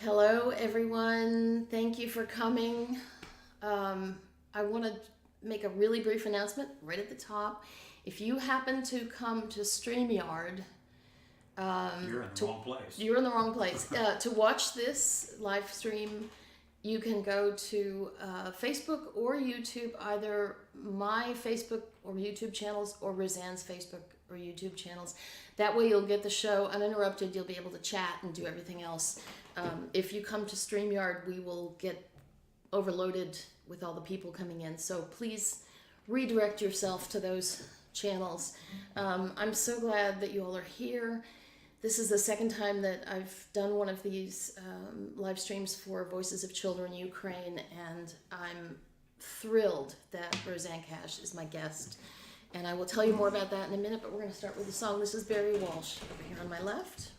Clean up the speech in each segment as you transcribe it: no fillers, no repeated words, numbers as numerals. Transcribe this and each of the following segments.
Hello, everyone. Thank you for coming. I want to make a really brief announcement right at the top. If you happen to come to StreamYard, You're in the wrong place. you're in the wrong place. To watch this live stream, you can go to Facebook or YouTube, either my Facebook or YouTube channels or Rosanne's Facebook or YouTube channels. That way you'll get the show uninterrupted. You'll be able to chat and do everything else. If you come to StreamYard, we will get overloaded with all the people coming in. So please redirect yourself to those channels. I'm so glad that you all are here. This is the second time that I've done one of these live streams for Voices of Children Ukraine, and I'm thrilled that Rosanne Cash is my guest. And I will tell you more about that in a minute, but we're going to start with a song. This is Barry Walsh over here on my left.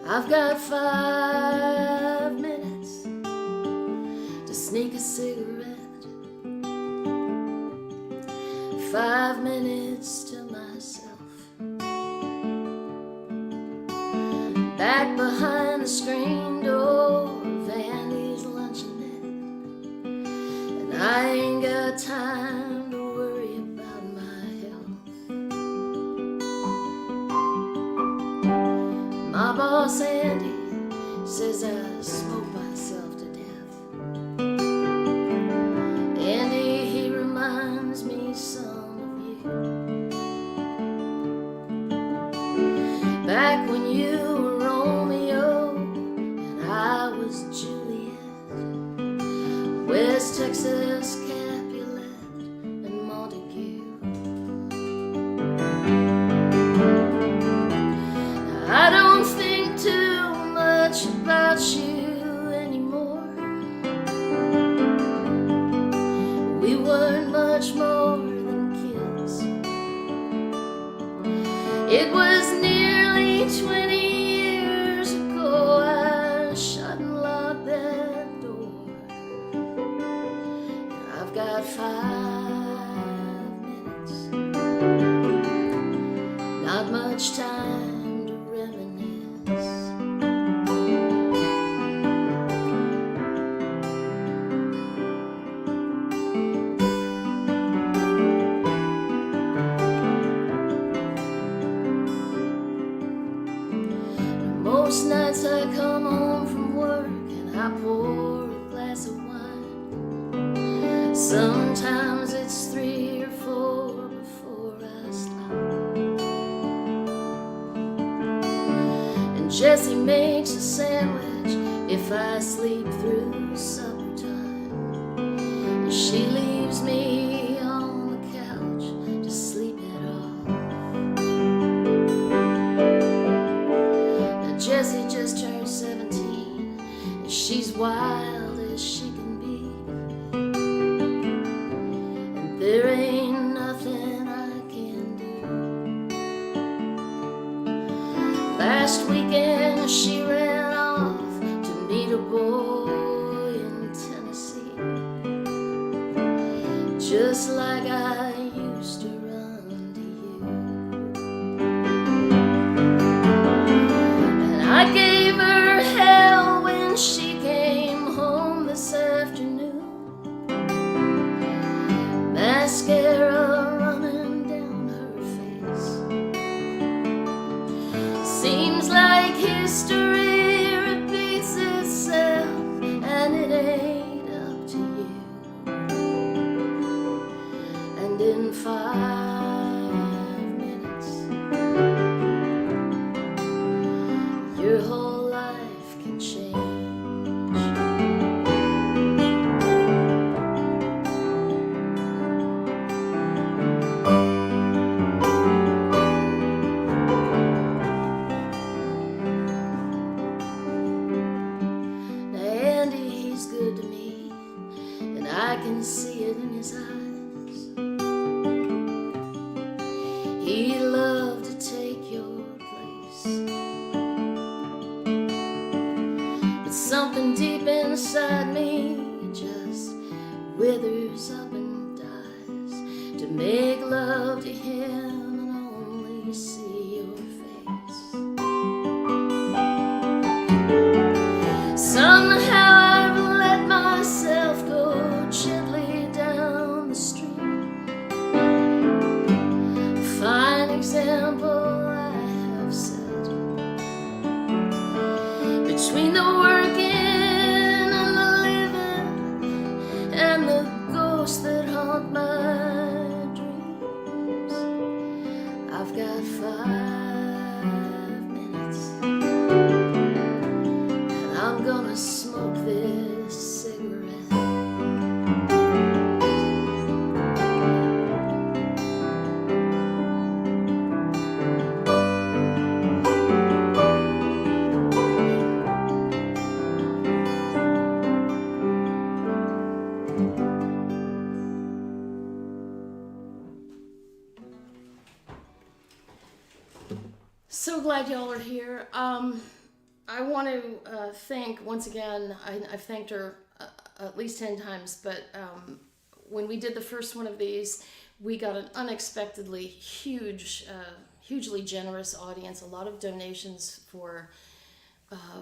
I've got 5 minutes to sneak a cigarette, 5 minutes to myself, back behind the screen door of Andy's luncheonette, and I ain't got time to worry about my health. My boss Andy says I smoke myself to death. Andy, he reminds me some of you. Back when you were Romeo and I was Juliet, West Texas, Capulet, and Montague. I don't think too much about you anymore. We weren't much more than kids. It was nearly 20 years ago I shut and locked that door. I've got 5 minutes, not much time to reminisce. Most nights I come home from work and I pour a glass of wine. Sometimes it's 3 or 4 before I stop. And Jessie makes a sandwich if I sleep through supper time. And she leaves me on the couch to sleep it off. Now Jessie just turned 17 and she's wild as she can be. And there ain't nothing I can do. Last weekend she ran off to meet a boy in Tennessee, just like I used to run to you. And I gave her hell when she came home this afternoon. Mascara running down her face. Seems like history repeats itself, and it ain't up to you. And in 5 minutes, your whole life can change. 5 minutes, and I'm gonna smoke this cigarette. So glad y'all are here. I want to thank, once again, I've thanked her at least 10 times, but when we did the first one of these, we got an unexpectedly hugely generous audience, a lot of donations for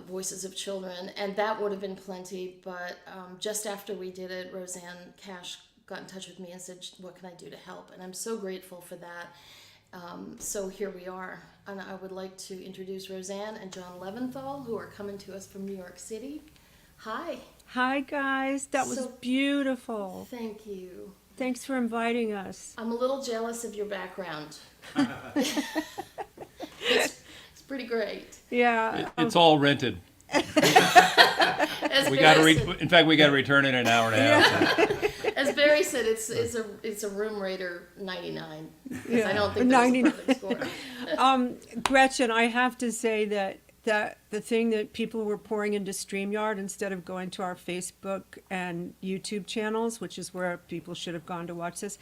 Voices of Children, and that would have been plenty, but just after we did it, Rosanne Cash got in touch with me and said, what can I do to help? And I'm so grateful for that. So here we are, and I would like to introduce Rosanne and John Leventhal, who are coming to us from New York City. Hi. Hi, guys. That was beautiful. Thank you. Thanks for inviting us. I'm a little jealous of your background. It's pretty great. Yeah. It's all rented. As We Barry got to in fact, we got to return in an hour and a half. said, as Barry said, it's a room rater 99. Yeah. I don't think that's a perfect score. Gretchen, I have to say that the thing that people were pouring into StreamYard instead of going to our Facebook and YouTube channels, which is where people should have gone to watch this,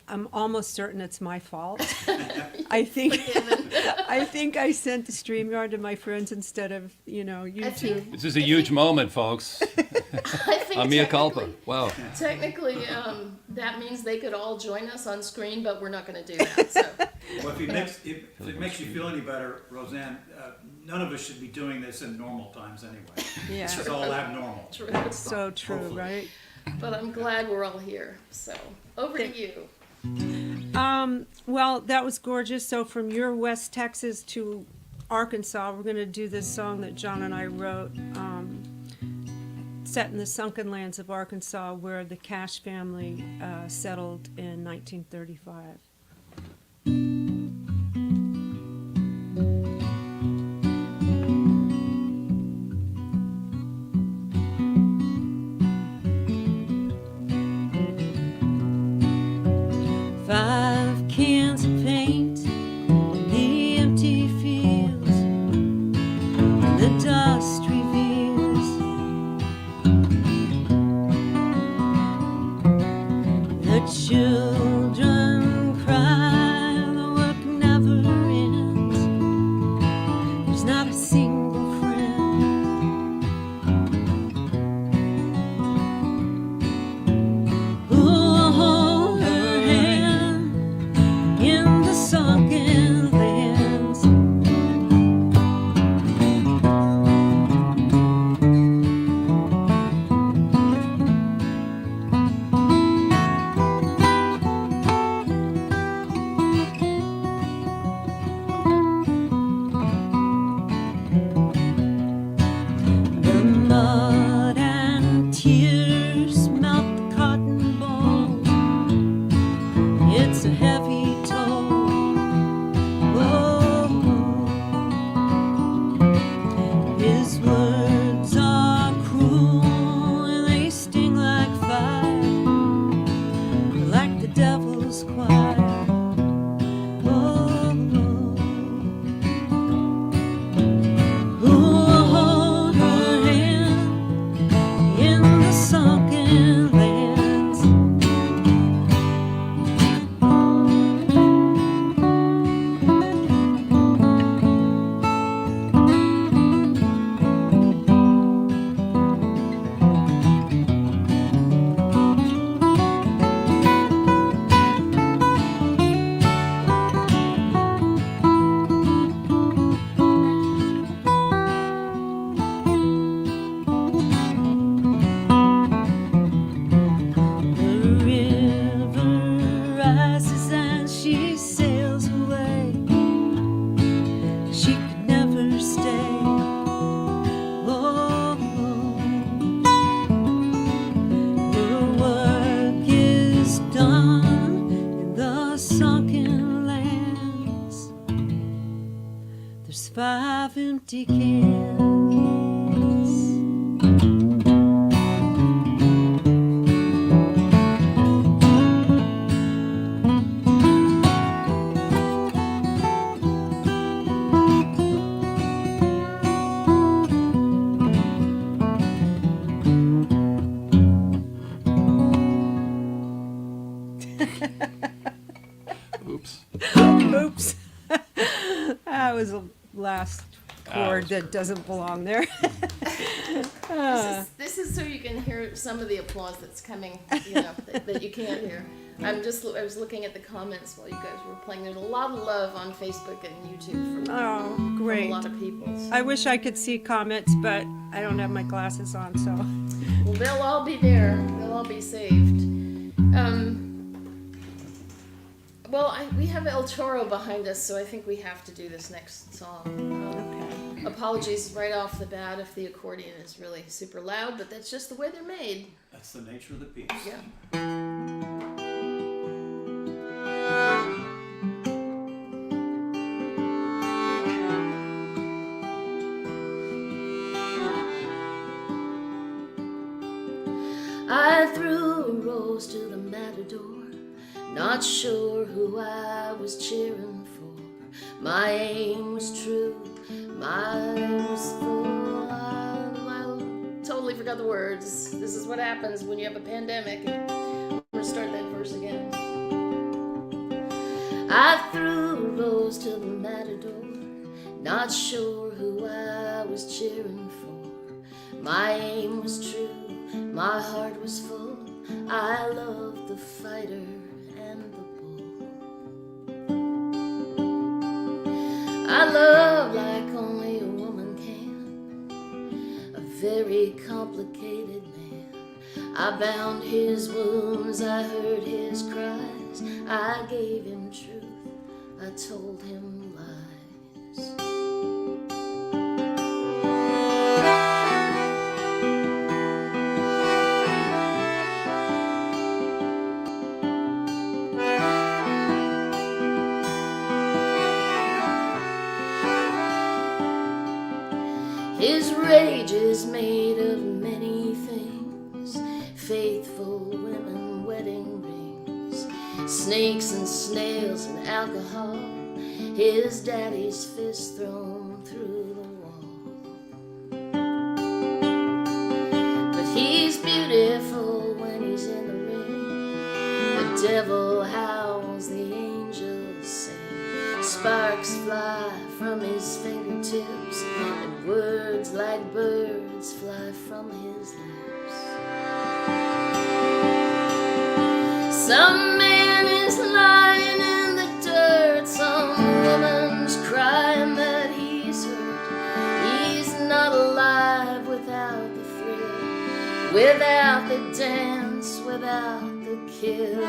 I'm almost certain it's my fault. I think I sent the StreamYard to my friends instead of, YouTube. This is a huge moment, folks. I think Mea culpa. Wow. technically, that means they could all join us on screen, but we're not going to do that. So. Well, if it makes you feel any better, Rosanne, none of us should be doing this in normal times anyway. Yeah. It's all abnormal. True. So true, Hopefully. right? But I'm glad we're all here. So over to you. Well, that was gorgeous. So from your West Texas to Arkansas, we're going to do this song that John and I wrote, set in the sunken lands of Arkansas, where the Cash family settled in 1935. Five cans of paint in the empty fields, and the dust reveals the children cry, the There's 5 empty cans. Oops. Oops. That was a last chord that doesn't belong there. This is so you can hear some of the applause that's coming, you know, that you can't hear. I was looking at the comments while you guys were playing. There's a lot of love on Facebook and YouTube Oh, from a great. lot of people. I wish I could see comments, but I don't have my glasses on, so. Well, they'll all be there. They'll all be saved. Well, we have El Toro behind us, so I think we have to do this next song. Okay. Apologies right off the bat if the accordion is really super loud, but that's just the way they're made. That's the nature of the piece. Yeah. I threw a rose to the Matador, not sure who I was cheering for. My aim was true, my aim was full. I totally forgot the words. This is what happens when you have a pandemic. I'm gonna start that verse again. I threw a rose to the Matador, not sure who I was cheering for. My aim was true, my heart was full. I loved the fighter and the bull. I love like only a woman can, a very complicated man. I bound his wounds, I heard his cries. I gave him truth, I told him lies. His rage is made of many things, faithful women, wedding rings, snakes and snails and alcohol, his daddy's fist thrown through the wall. But he's beautiful when he's in the ring. The devil howls, the angels sing, sparks fly from his fingertips, and words like birds fly from his lips. Some man is lying in the dirt, some woman's crying that he's hurt. He's not alive without the thrill, without the dance, without the kill.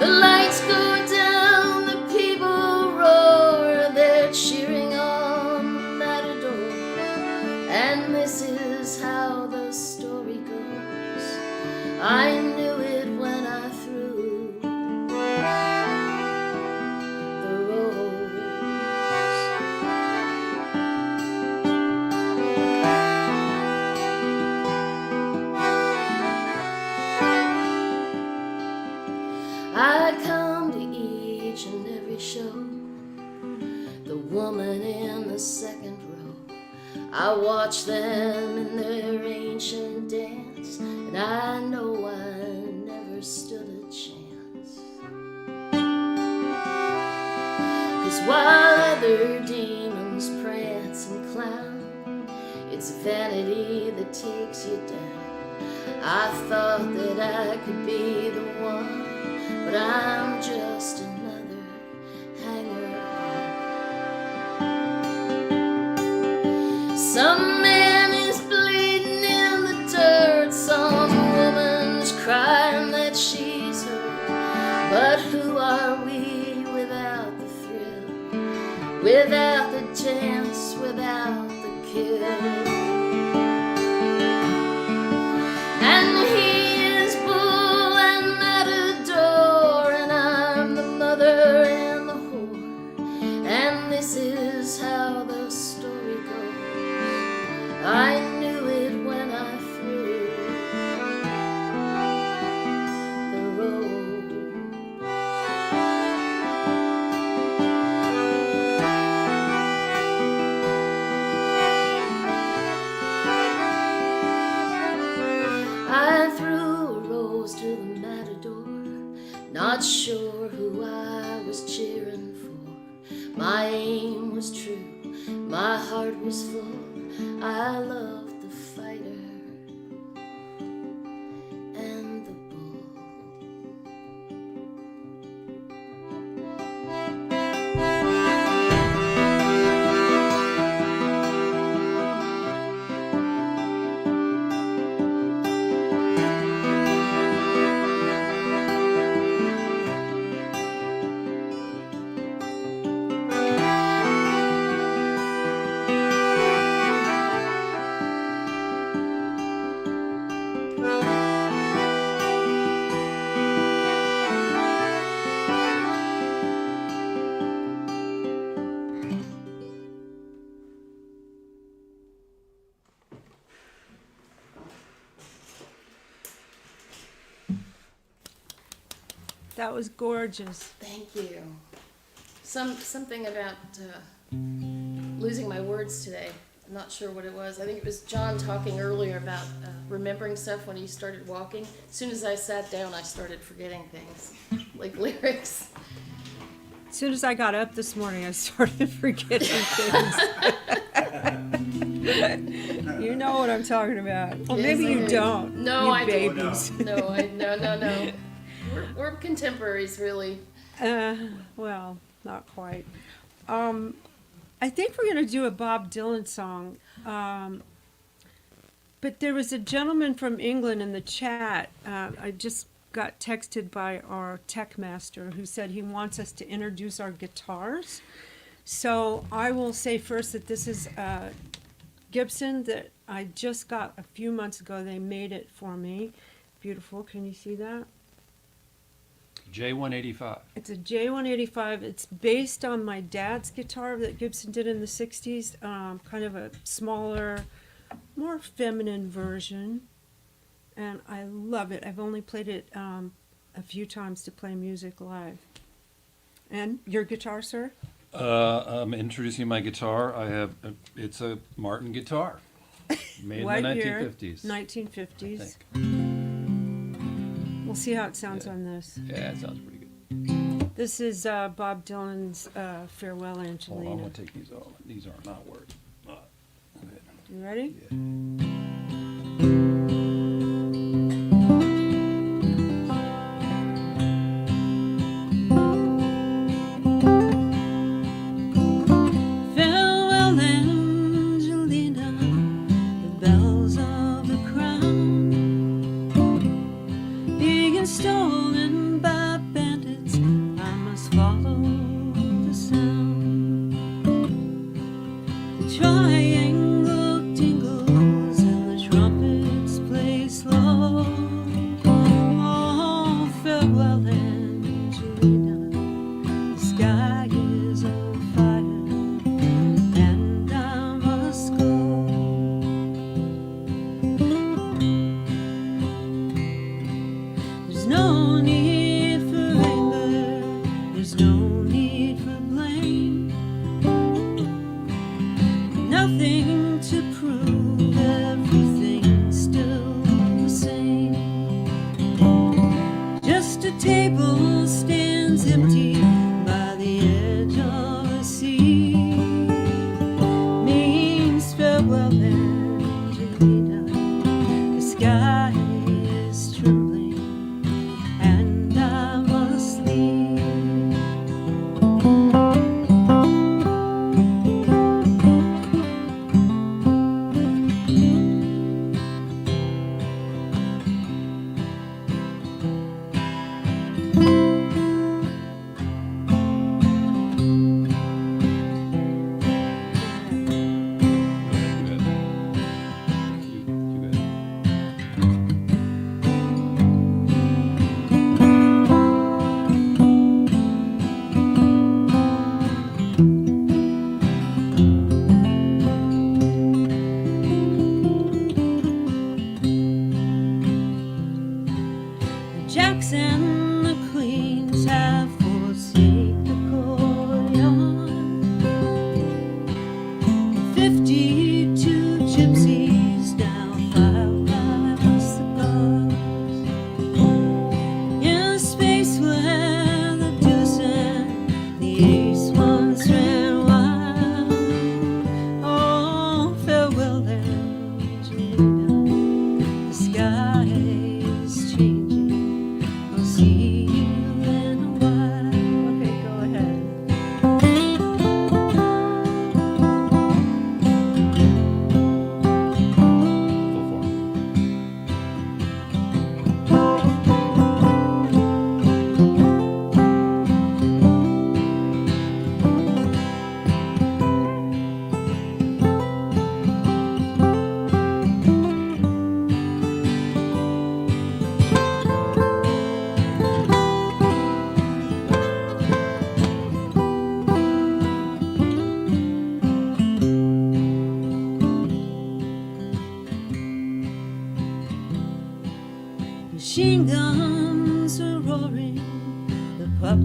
The lights go down, the people roar, they're cheering on the Matador. And this is how the story goes. I knew it when I threw the rose. I come to each and every show, the woman in the second row. I watch them in their ancient dance, and I know I never stood a chance. 'Cause while other demons prance and clown, it's vanity that takes you down. I thought that I could be the one, but I'm just another hanger-on. Some man is bleeding in the dirt, some woman's crying that she's hurt. But who are we without the thrill, without the dance, without the kill? And he is bull and matador, and I'm the mother and the whore. sure who I was cheering for. My aim was true, my heart was full. I loved the fighter and the bull. That was gorgeous. Thank you. Something about losing my words today. I'm not sure what it was. I think it was John talking earlier about remembering stuff when he started walking. As soon as I sat down, I started forgetting things, like lyrics. As soon as I got up this morning, I started forgetting things. You know what I'm talking about. Well, Yes, maybe I you do. don't. No, you I don't. babies. No. We're contemporaries, really. Well, not quite. I think we're going to do a Bob Dylan song. But there was a gentleman from England in the chat. I just got texted by our tech master who said he wants us to introduce our guitars. So I will say first that this is Gibson that I just got a few months ago. They made it for me. Beautiful. Can you see that? J185. It's a J185. It's based on my dad's guitar that Gibson did in the 60s, kind of a smaller, more feminine version. And I love it. I've only played it a few times to play music live. And your guitar, sir? I'm introducing my guitar. It's a Martin guitar, made What in the year? 1950s. 1950s. I think. We'll see how it sounds on this. Yeah, it sounds pretty good. This is Bob Dylan's Farewell, Hold on, I'm Angelina. gonna take these off. These are not working. Okay. You ready? Farewell, Angelina, the bells of the crown being stolen by bandits. I must follow the sound. The triangle tingles and the trumpets play slow. Oh, farewell, Angelina, the sky is on fire and I must go. There's no need for anger, there's no need for blame. Nothing to prove, everything's still the same. Just a table stands empty by the edge of the sea. Means farewell, Angelina, the sky is trembling and I must leave.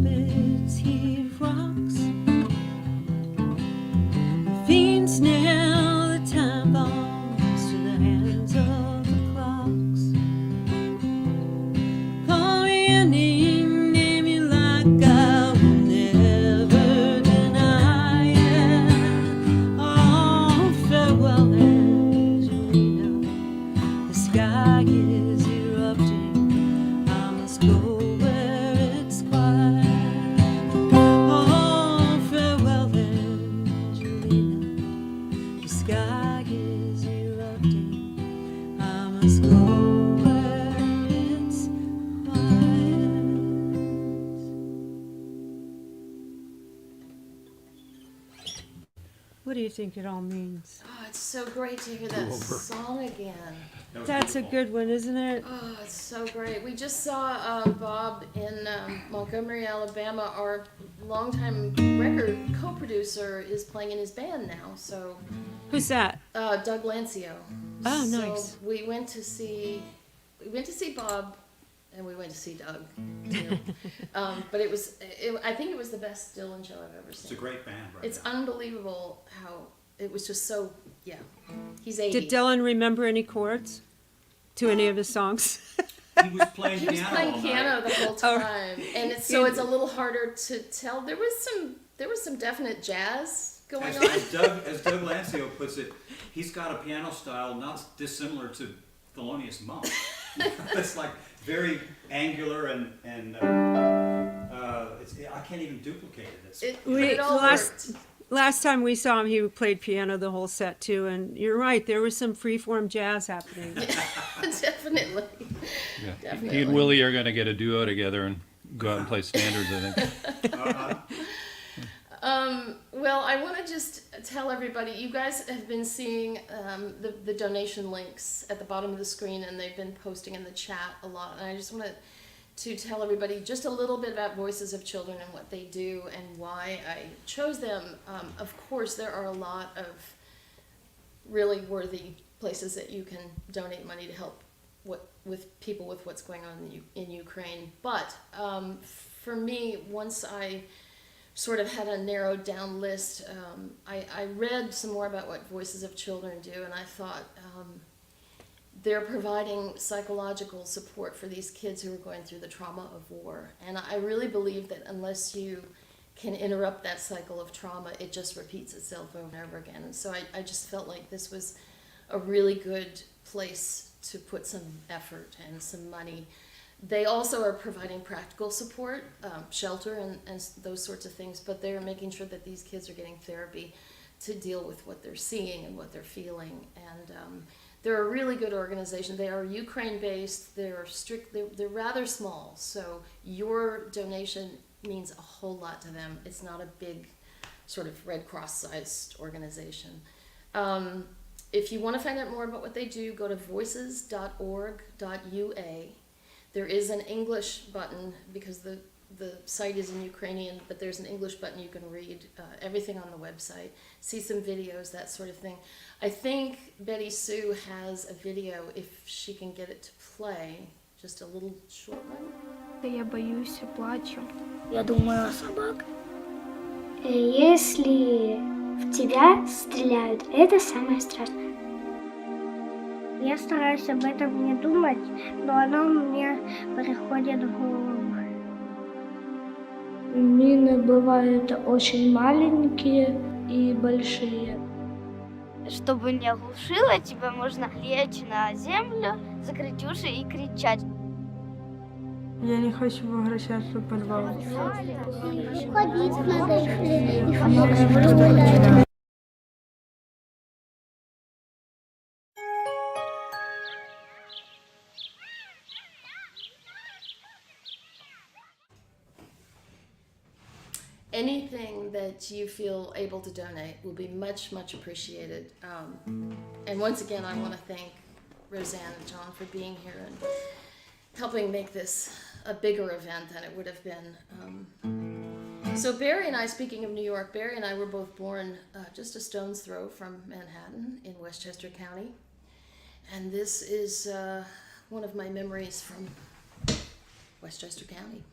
puppets, he rocks. Fiends nail the time bombs to the hands of the clocks. Call me any name you like, I will never deny it. Oh, farewell, Angelina. The sky is erupting. I must go where it's quiet. Oh, farewell, Angelina. The sky is erupting. I must go where it's quiet. What do you think it all means? Oh, it's so great to hear that song again. That was That's a beautiful. good one, isn't it? Oh, it's so great. We just saw Bob in Montgomery, Alabama. Our longtime record co-producer is playing in his band now. So Who's that? Doug Lancio. Oh, So nice. we went to see Bob, and we went to see Doug too. But I think it was the best Dylan show I've ever It's a seen. great band right It's now. unbelievable how it was just so, yeah. He's 80. Did Dylan remember any chords to any of his songs? He was playing He was piano playing all piano night. the whole Oh. time, and it's a little harder to tell. There was some definite jazz going As, on. as Doug Lancio puts it, he's got a piano style not dissimilar to Thelonious Monk. It's like very angular and I can't even duplicate it. It's, It all worked. Last time we saw him, he played piano the whole set too, and you're right, there was some freeform jazz happening. Definitely. Yeah. Definitely. He and Willie are going to get a duo together and go out and play standards, I think. Well, I want to just tell everybody, you guys have been seeing the donation links at the bottom of the screen, and they've been posting in the chat a lot. And I just want to tell everybody just a little bit about Voices of Children and what they do and why I chose them. Of course, there are a lot of really worthy places that you can donate money to help with people with what's going on in Ukraine. But for me, once I sort of had a narrowed down list, I read some more about what Voices of Children do, and I thought they're providing psychological support for these kids who are going through the trauma of war. And I really believe that unless you can interrupt that cycle of trauma, it just repeats itself over and over again. And so I just felt like this was a really good place to put some effort and some money. They also are providing practical support, shelter and those sorts of things, but they're making sure that these kids are getting therapy to deal with what they're seeing and what they're feeling. And they're a really good organization. They are Ukraine-based. They're rather small, so your donation means a whole lot to them. It's not a big sort of Red Cross-sized organization. If you want to find out more about what they do, go to voices.org.ua. There is an English button because the site is in Ukrainian, but there's an English button you can read everything on the website, see some videos, that sort of thing. I think Betty Sue has a video if she can get it to play, just a little short one. Я боюсь, плачу. Я думаю о собак. Если в тебя стреляют, это самое страшное. Я стараюсь об этом не думать, но оно мне приходит в голову. Мины бывают очень маленькие и большие. Чтобы не оглушило, тебе можно лечь на землю, закрыть уши и кричать. Я не хочу возвращаться в подвал. Ходить надо, если Anything that you feel able to donate will be much, much appreciated. And once again, I want to thank Rosanne and John for being here and helping make this a bigger event than it would have been. So Barry and I, speaking of New York, Barry and I were both born just a stone's throw from Manhattan in Westchester County. And this is one of my memories from Westchester County.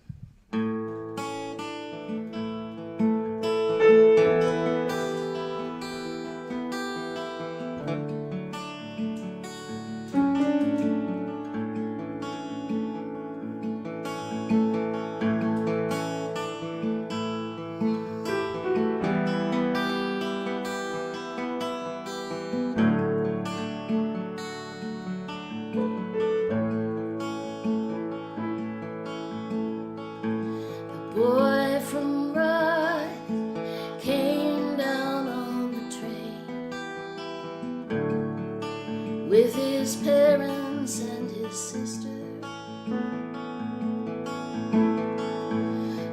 with his parents and his sister,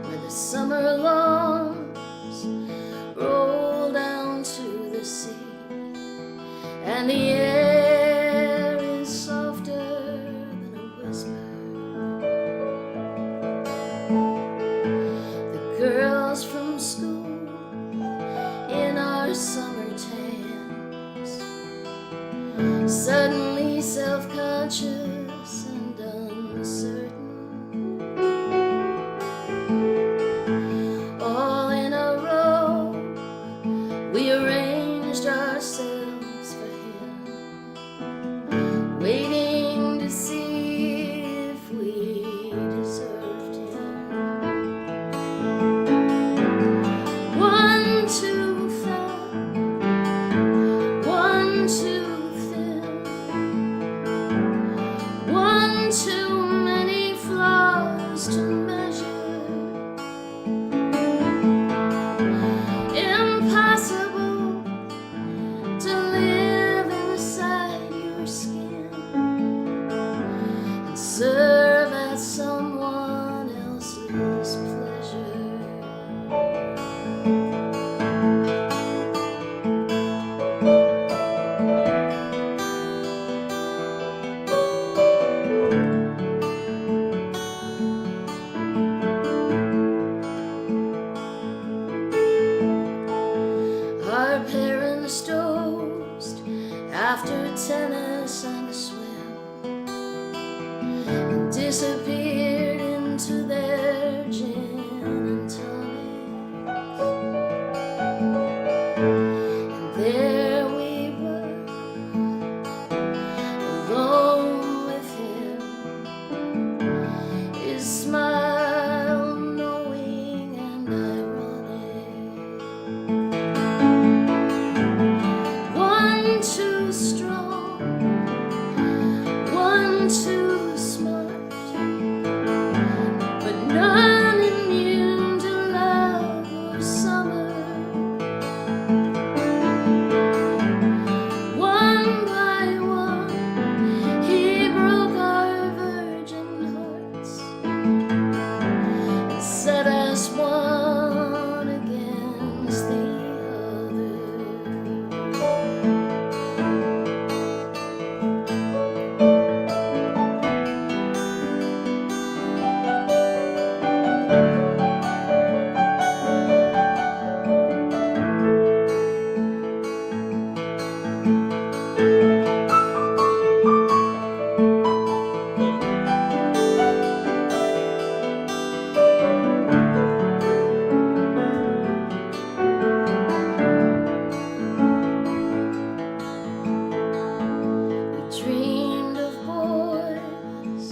where the summer lawns roll down to the sea, and the air is softer than a whisper. The girls from school in our summer tans, suddenly self-conscious and uncertain, all in a row, we arranged ourselves for him, waiting to see if we deserved him. 1 too fat, 1 too thin, 1 too many flaws to measure. Impossible to live inside your skin and serve as someone else's pleasure. Our parents dozed after tennis and a swim, and disappeared into their gin and tonics. And there we were, alone with him, his smile knowing and ironic. 1 too strong, 1 too smart, but none immune to love or summer. 1 by 1, he broke our virgin hearts and set us one against the other. We dreamed of boys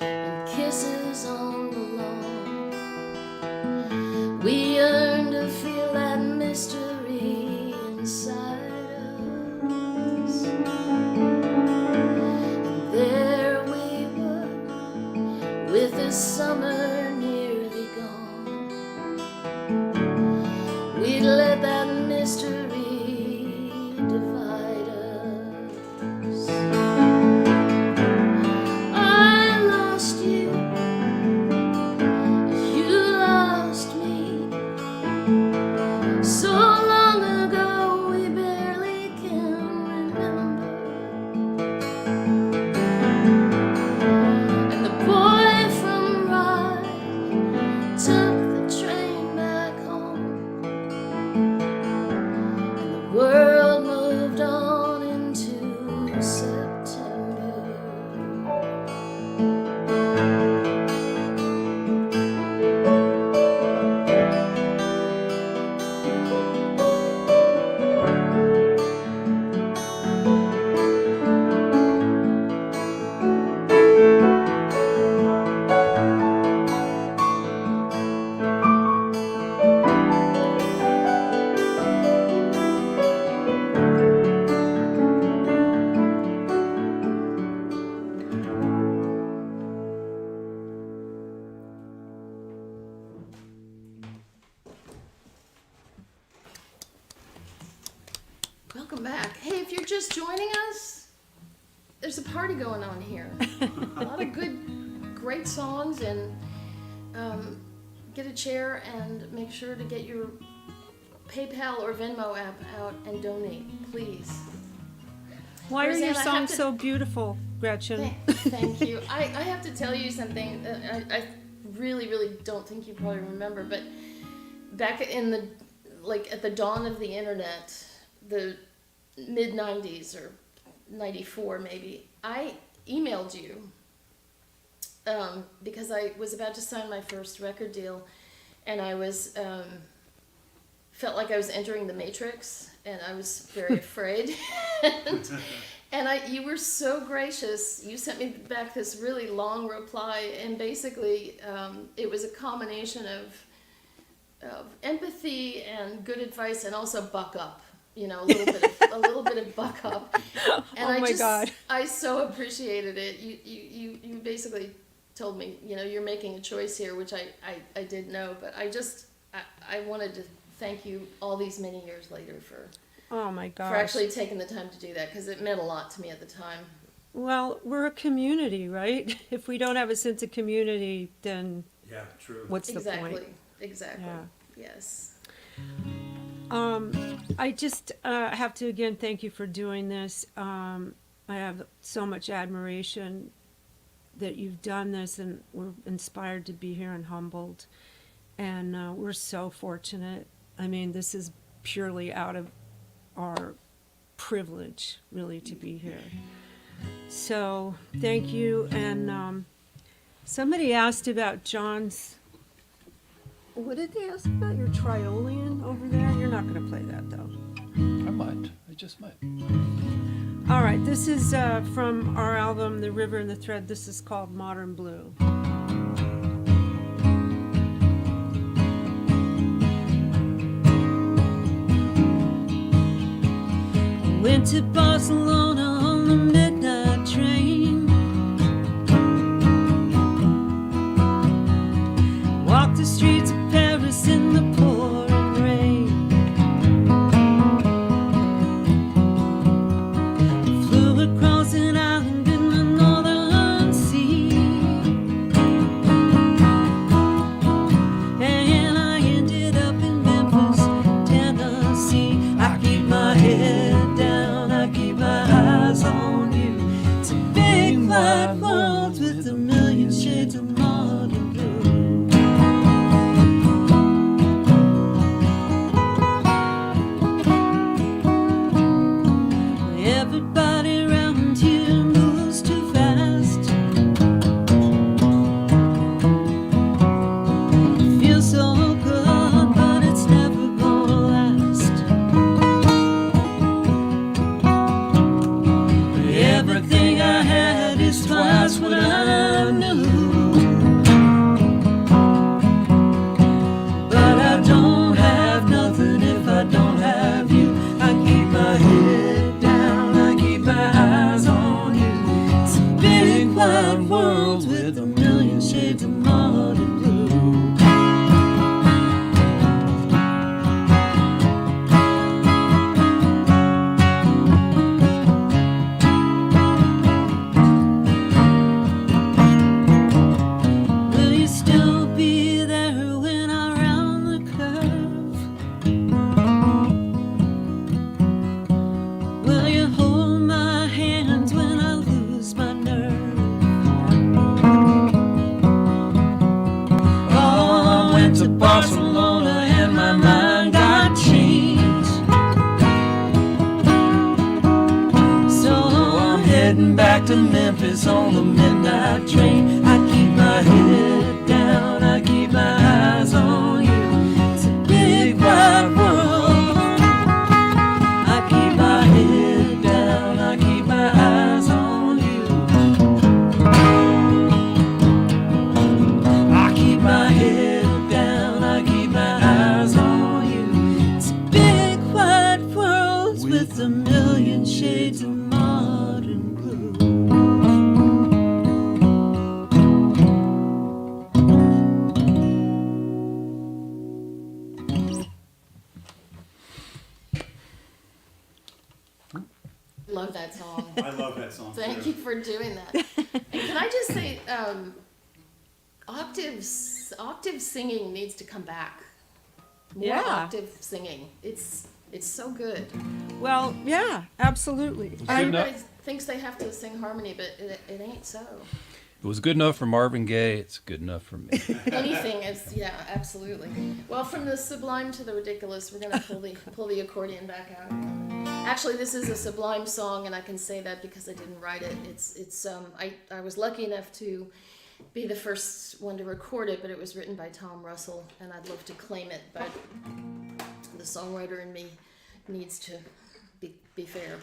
and kisses on the lawn. We yearned to feel that mystery inside us. And there we were, with the summer nearly gone. We'd let that mystery divide us. I lost you, you lost me. So long ago we barely can remember. And the boy from Rye took the train back home, and the world moved on into September. Welcome back. Hey, if you're just joining us, there's a party going on here. A lot of great songs, and get a chair and make sure to get your PayPal or Venmo app out and donate, please. Why are Rosanne, your I have songs to- so beautiful, Gretchen? Thank you. I have to tell you something. I really, really don't think you probably remember, but back in the, like at the dawn of the internet, the mid 90s or 94 maybe, I emailed you because I was about to sign my first record deal, and I was felt like I was entering the Matrix, and I was very afraid. And you were so gracious. You sent me back this really long reply, and basically it was a combination of empathy and good advice, and also buck up. You know, a little bit of buck up. And Oh my God. I so appreciated it. You basically told me, you know, you're making a choice here, which I did know, but I wanted to thank you all these many years later for Oh my gosh. actually taking the time to do that, because it meant a lot to me at the time. Well, we're a community, right? If we don't have a sense of community, then Yeah, true. what's the point? Exactly. Yeah. Yes. I just have to again thank you for doing this. I have so much admiration that you've done this, and we're inspired to be here and humbled. And we're so fortunate. I mean, this is purely out of our privilege, really, to be here. So thank you. And somebody asked about John's. What did they ask about? Your Triolian over there? You're not going to play that, though. I might. I just might. All right, this is from our album, The River and the Thread. This is called Modern Blue. Went to Barcelona on the midnight train. Walked the streets of Paris in the pouring rain. Flew across an island in the northern sea. And I ended up in Memphis, Tennessee. I keep my head down, I keep my eyes on you. It's a big wide world with a million shades of modern blue. Everybody around here moves too fast. Feels so good, but it's never gonna last. Everything I had is twice what I knew. But I don't have nothing if I don't have you. I keep my head down, I keep my eyes on you. It's a big wide world with a million shades of modern blue. Will you still be there when I round the curve? Will you hold my hands when I lose my nerve? Oh, I went to Barcelona and my mind got changed. So I'm heading back to Memphis on the midnight train. I keep my head down, I keep my eyes on you. It's a big wide world. I keep my head down, I keep my eyes on you. I keep my head down, I keep my eyes on you. It's a big wide world with a million shades of modern blue. love that song. I love that song. Thank too. you for doing that. And can I just say, octave singing needs to come back. More Yeah. octave singing. It's so good. Well, yeah, absolutely. Good Everybody enough. thinks they have to sing harmony, but it ain't so. It was good enough for Marvin Gaye. It's good enough for me. Anything is, yeah, absolutely. Well, from the sublime to the ridiculous, we're gonna pull the accordion back out. Actually, this is a sublime song, and I can say that because I didn't write it. I was lucky enough to be the first one to record it, but it was written by Tom Russell, and I'd love to claim it, but the songwriter in me needs to be fair.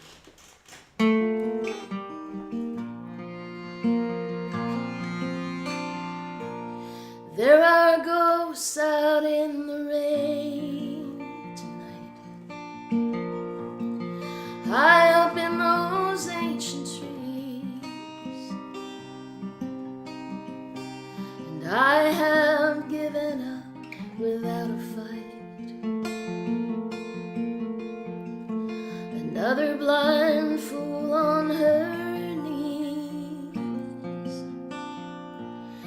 There are ghosts out in the rain tonight, high up in those ancient trees, and I have given up without a fight. Another blind fool on her knees,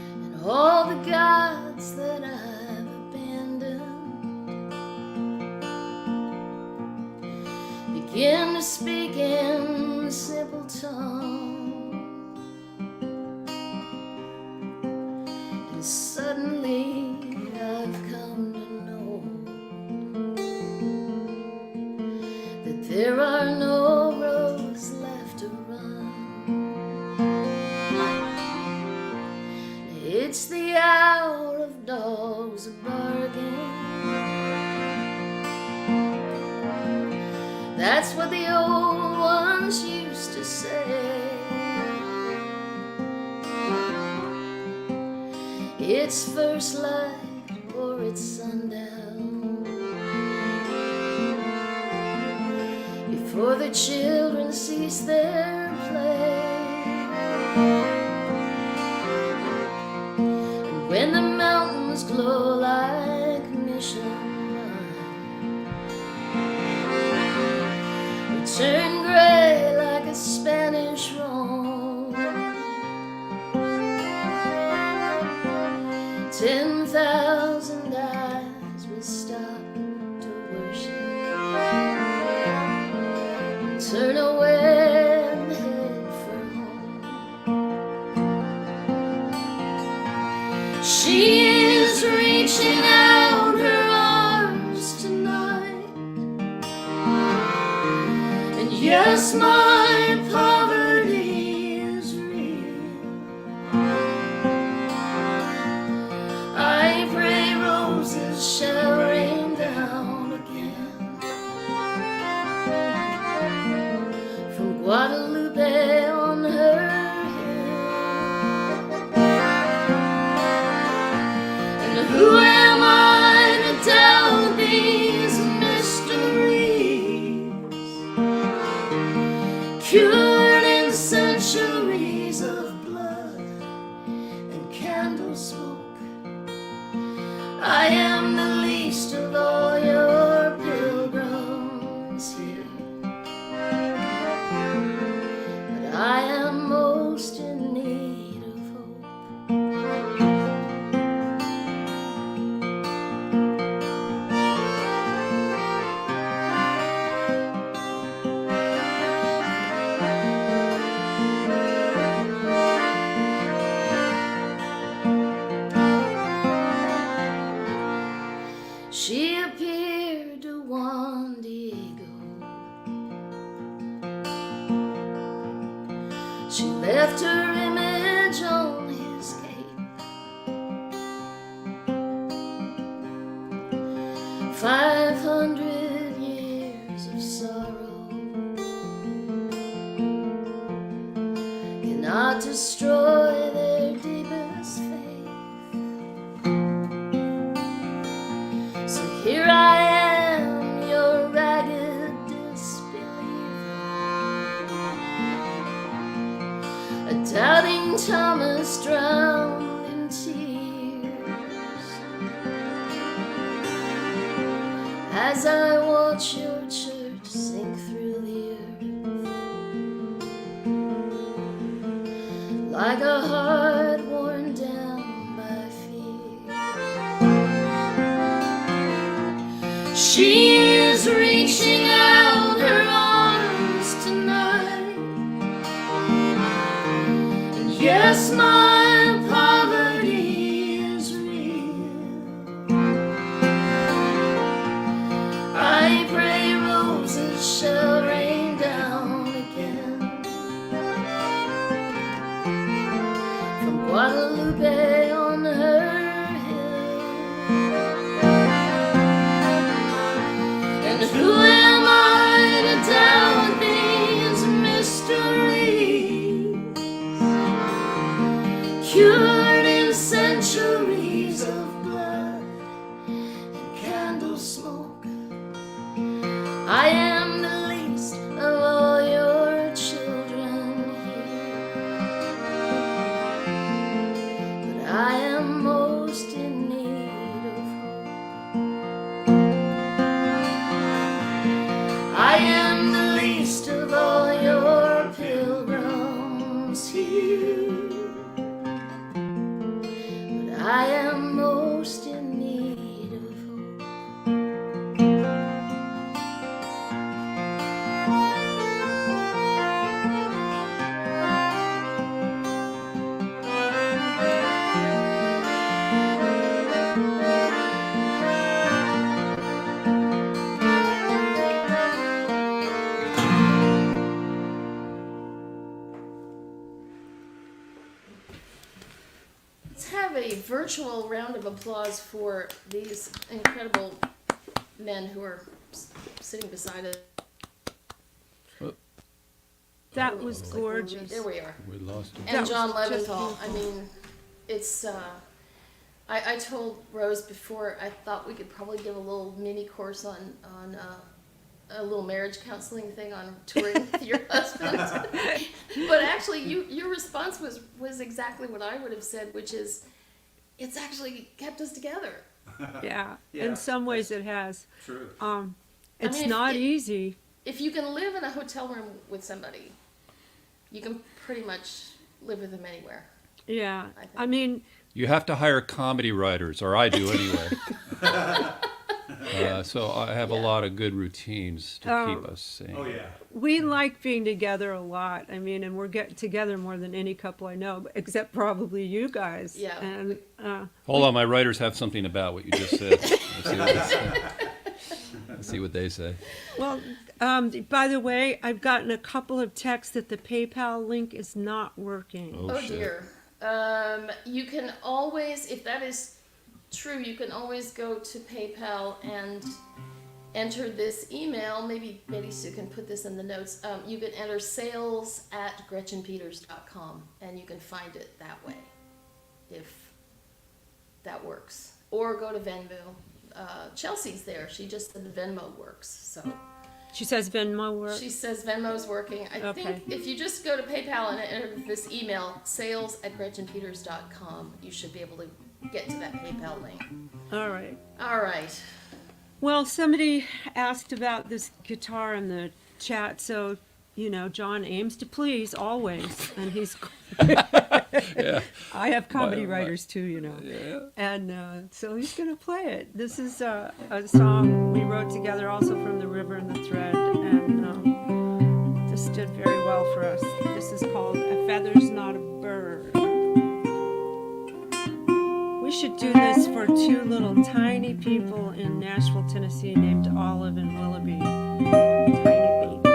and all the gods that I've abandoned begin to speak in simple tongue, and suddenly I've come to know that there are no roads left to run. It's the hour of dogs barking. That's what the old ones used to say. It's first light or it's sundown, before the children cease their play. And when the mountains glow like mission lights, turn gray like a Spanish roan, 10,000 eyes will stop to worship, turn away and head for home. She is reaching out her arms tonight, and yes, my poverty is real. I pray roses shall rain down again from Guadalupe on her hill. And who am I to doubt these mysteries, cured in centuries of blood and candle smoke? I am the least of all your pilgrims here, but I am most in need of hope. She appeared to Juan Diego. She left her image on his gate. 500 years of sorrow cannot destroy their deepest faith. So here I am, your ragged disbeliever, a doubting Thomas drowned in tears, as I watch your church sink through the earth like a heart worn down by fear. She is reaching out her arms tonight, and yes, my poverty is real. I pray roses shall rain down again from Guadalupe on her hill. And who am I to doubt these mysteries, cured in centuries of blood and candle smoke? I am the least of all your children here, but I am most in need of hope. I am the least of all your pilgrims here, but I am most in need of hope. Let's have a virtual round of applause for these incredible men who are sitting beside us. That was gorgeous. There we are. We lost him. That And was John just Leventhal. I beautiful. mean, it's. I told Rose before, I thought we could probably give a little mini course on a little marriage counseling thing on touring with your husband. But actually, your response was exactly what I would have said, which is, it's actually kept us together. Yeah, Yeah, in some ways it has. True. It's if not it- easy. If you can live in a hotel room with somebody, you can pretty much live with them anywhere. Yeah, I think. I mean, You have to hire comedy writers, or I do anyway. So I have a Yeah. lot of good routines to keep us sane. Oh yeah. we like being together a lot. I mean, and we're getting together more than any couple I know, except probably you guys. Yeah. And Hold on, my writers have something about what you just said. Let's see what they say. well, by the way, I've gotten a couple of texts that the PayPal link is not working. Oh shit. dear. You can always, if that is true, you can always go to PayPal and enter this email. Maybe Betty Sue can put this in the notes. You can enter sales@gretchenpeters.com and you can find it that way, if that works. Or go to Venmo. Chelsea's there. She just said the Venmo works. So She says Venmo works. she says Venmo's working. I Okay. think if you just go to PayPal and enter this email, sales@gretchenpeters.com, you should be able to get to that PayPal link. All right. All right. Well, somebody asked about this guitar in the chat, so John aims to please always, and he's. Yeah. I have comedy My- writers too, Yeah. and so he's gonna play it. This is a song we wrote together, also from The River and the Thread, and this did very well for us. This is called "A Feather's Not a Bird." We should do this for two little tiny people in Nashville, Tennessee, named Olive and Willoughby. Tiny babies.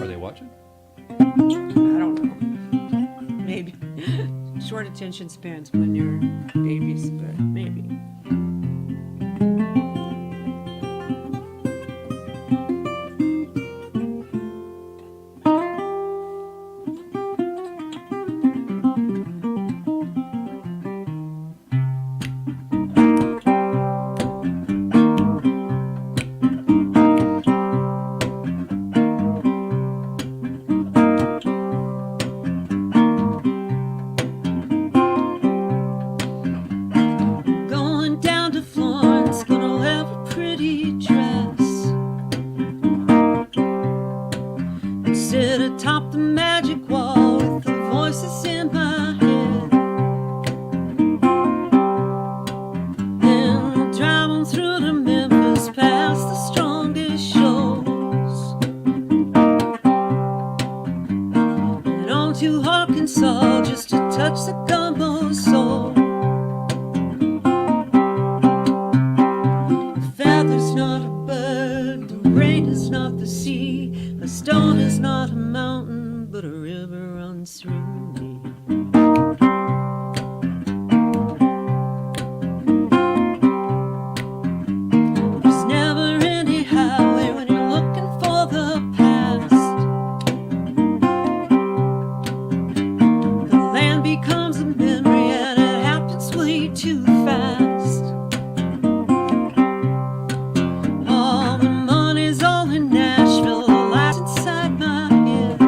Are they watching? I don't know. Maybe. Short attention spans when you're babies, but maybe. Going through to Memphis past the strongest shoals, and on to Arkansas just to touch the gumbo soul. A feather's not a bird, the rain is not the sea, a stone is not a mountain, but a river runs through me. There's never any highway when you're looking for the past. The land becomes a memory and it happens way too fast. All the money's all in Nashville, the lights inside my head.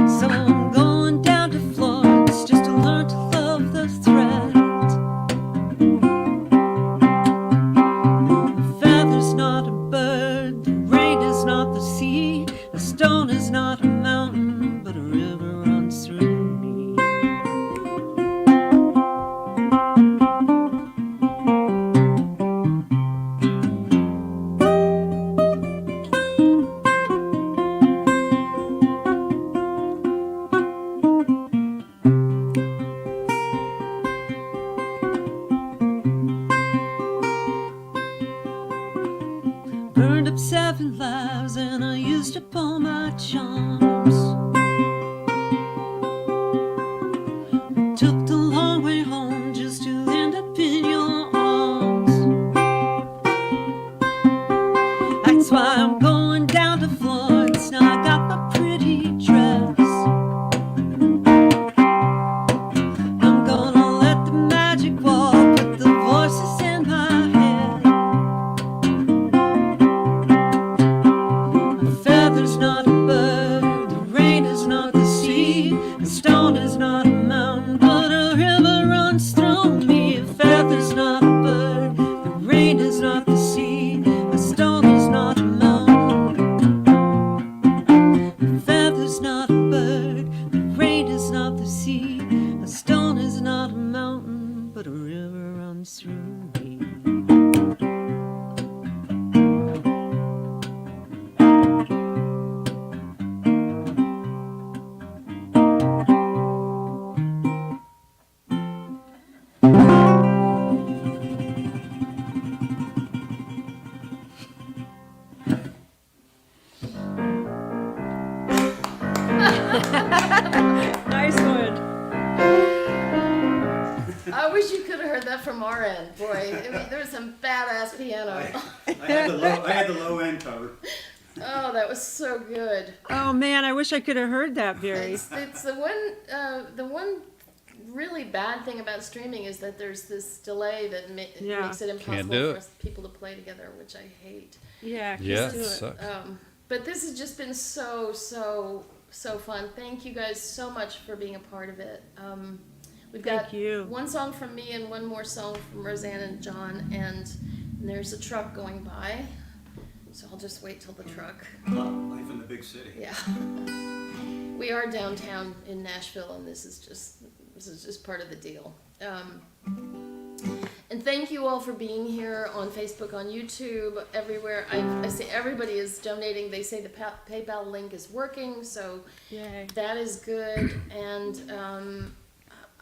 So I'm going down to Florence just to learn to love the threat. A feather's not a bird, the rain is not the sea, a stone is not a mountain, but a river runs through me. Burned up 7 lives and I used up all my charms. Took the long way home just to end up in your arms. That's why I'm going down to Florence. Now I got my pretty dress. I'm gonna let the magic wall put the voices in my head. A feather's not a bird, the rain is not the sea, a stone is not a mountain, but a river runs through me. A feather's not a bird, the rain is not the sea, a stone is not a mountain. A feather's not a bird, the rain is not the sea, a stone is not a mountain, but a river runs through me. Nice one. I wish you could have heard that from our end. Boy, there was some badass piano. I had the low end covered. Oh, that was so good. Oh man, I wish I could have heard that, Barry. It's the one really bad thing about streaming is that there's this delay that Yeah. makes it impossible do for it. people to play together, which I hate. Yeah, Yeah, do it it. sucks. But this has just been so fun. Thank you guys so much for being a part of it. We've got Thank you. one song from me and one more song from Rosanne and John, and there's a truck going by, so I'll just wait till the truck. Life in the big city. Yeah. We are downtown in Nashville, and this is just part of the deal. And thank you all for being here on Facebook, on YouTube, everywhere. I see everybody is donating. They say the PayPal link is working, so Yay. that is good. And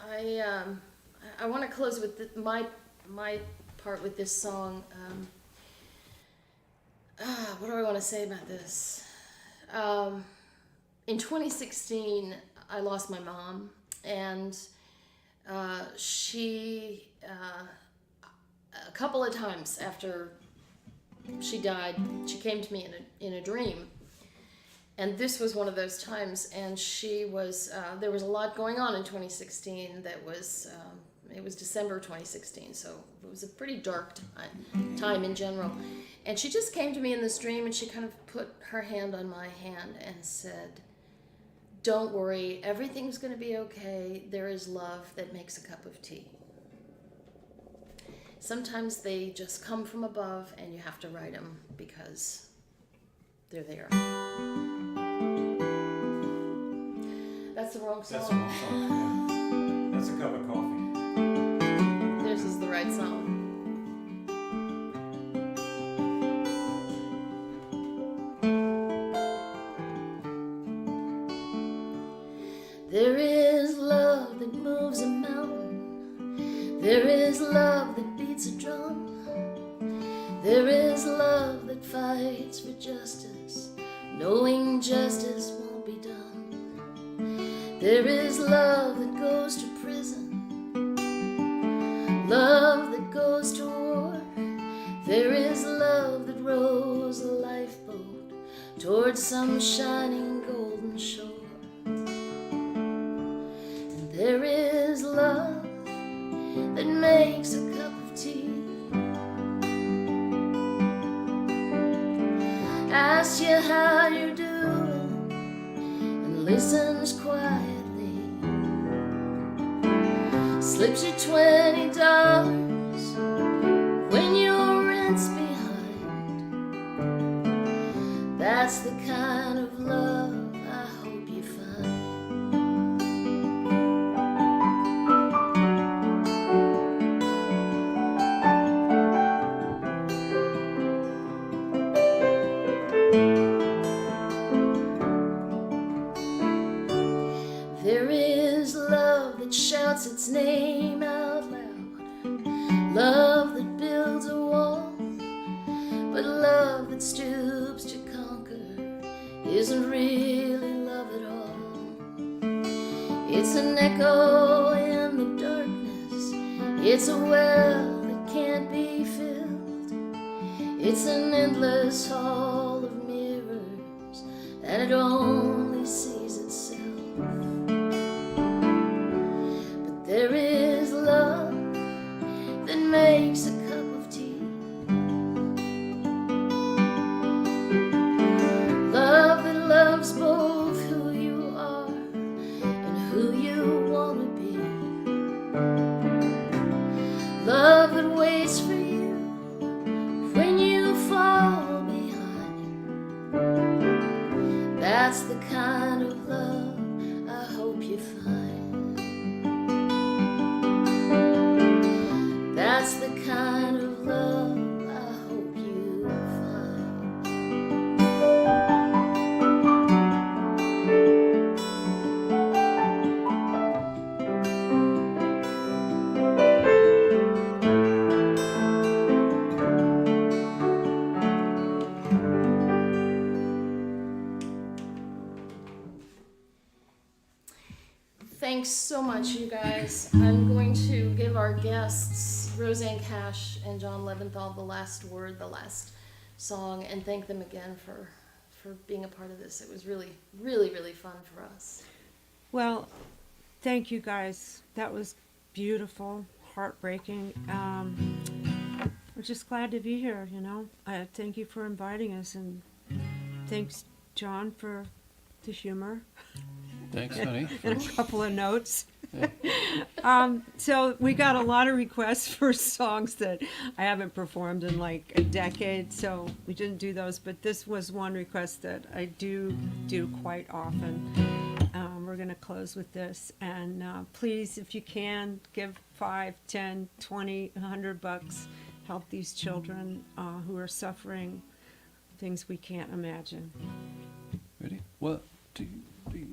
I want to close with my part with this song. What do I want to say about this? In 2016, I lost my mom, and she, a couple of times after she died, she came to me in a dream. And this was one of those times, and she was, there was a lot going on in 2016 that was, it was December 2016, so it was a pretty dark time in general. And she just came to me in this dream, and she kind of put her hand on my hand and said, "Don't worry, everything's going to be okay. There is love that makes a cup of tea." Sometimes they just come from above, and you have to write them because they're there. That's the wrong song. That's the wrong song. Yeah. That's a cup of coffee. There's a There is love that beats a drum. There is love that fights for justice, knowing justice won't be done. There is love that goes to prison, love that goes to war. There is love that rows a lifeboat towards some shining golden shore. And there is love that makes a cup of tea, asks you how you're doing, and listens quietly, slips you $20 when your rent's behind. That's the kind of love I hope you find. There is love that shouts its name out loud, love that builds a wall, but love that stoops to conquer isn't really love at all. It's an echo in the darkness, it's a well that can't be filled, it's an endless hall of mirrors, and it only sees itself. There is love that makes a cup of tea, love that loves both who you are and who you want to be, love that waits for you when you fall behind. That's the kind of love I hope you find. That's the kind of love I hope you find. Thanks so much, you guys. I'm going to give our guests, Rosanne Cash and John Leventhal, the last word, the last song, and thank them again for being a part of this. It was really, really, really fun for us. Well, thank you guys. That was beautiful, heartbreaking. We're just glad to be here, you know. Thank you for inviting us, and thanks, John, for the humor. Thanks, honey. And a couple of notes. So we got a lot of requests for songs that I haven't performed in like a decade, so we didn't do those, but this was one request that I do quite often. We're going to close with this, and please, if you can, give $5, $10, $20, $100, help these children who are suffering things we can't imagine. Ready? 1, 2, 3.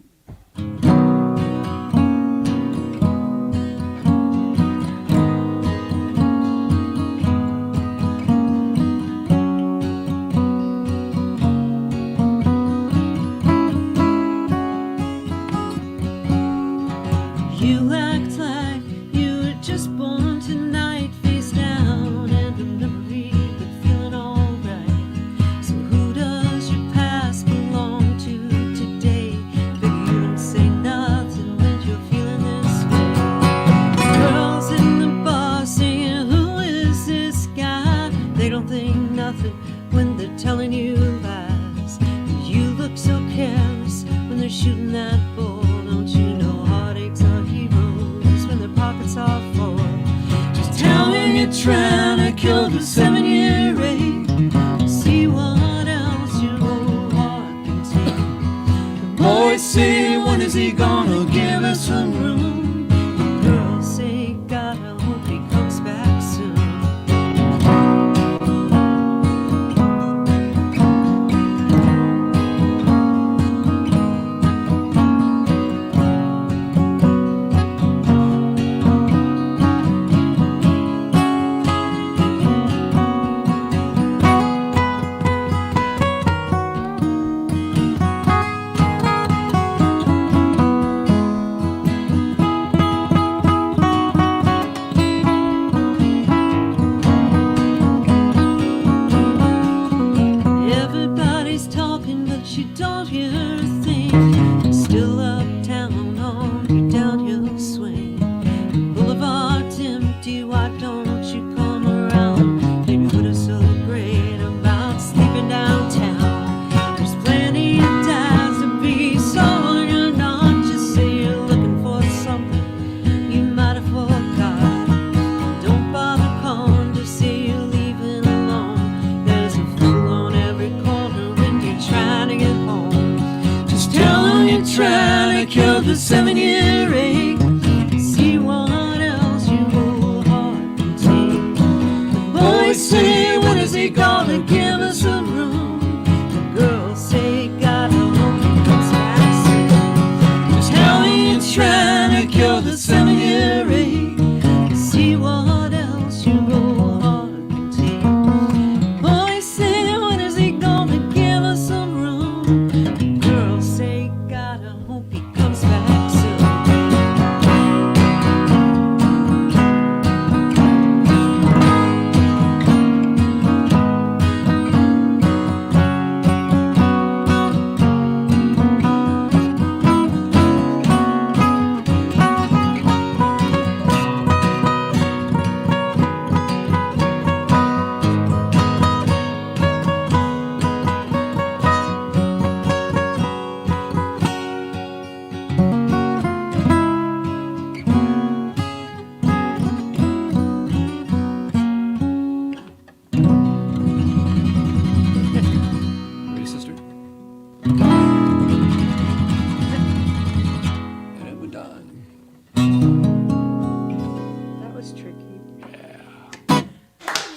You act like you were just born tonight, face down and the memory, but feeling alright. So who does your past belong to today? Baby, you don't say nothing when you're feeling this way. Girls in the bar saying, who is this guy? They don't think nothing when they're telling you lies. You look so careless when they're shooting that bull. Don't you know heartaches are heroes when their pockets are full? Just tell me you're trying to kill the 7-year rate. See what else your old heart can take. The boys say, when is he gonna give us some room? The girls say, God, I hope he comes back soon. the 7-year ache. See what else you go hard to take. The boys say, when is he gonna give us some room? The girls say, God, I hope he comes back soon. Just tell me you're trying to cure the 7-year ache. See what else you go hard to take. Boys say, when is he gonna give us some room? The girls say, God, I hope he comes back soon. Ready, sister? And we're done. That was tricky.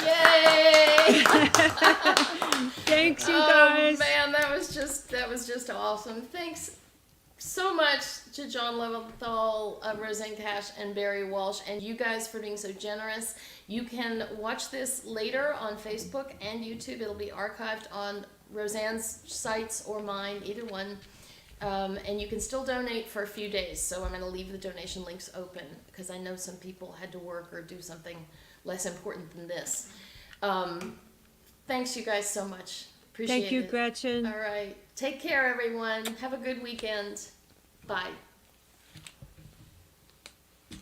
Yay! Thanks, you Oh guys. man, that was just awesome. Thanks so much to John Leventhal, Rosanne Cash, and Barry Walsh, and you guys for being so generous. You can watch this later on Facebook and YouTube. It'll be archived on Rosanne's sites or mine, either one. And you can still donate for a few days. So I'm going to leave the donation links open because I know some people had to work or do something less important than this. Thanks you guys so much. Appreciate it. Thank you, Gretchen. All right. Take care, everyone. Have a good weekend. Bye.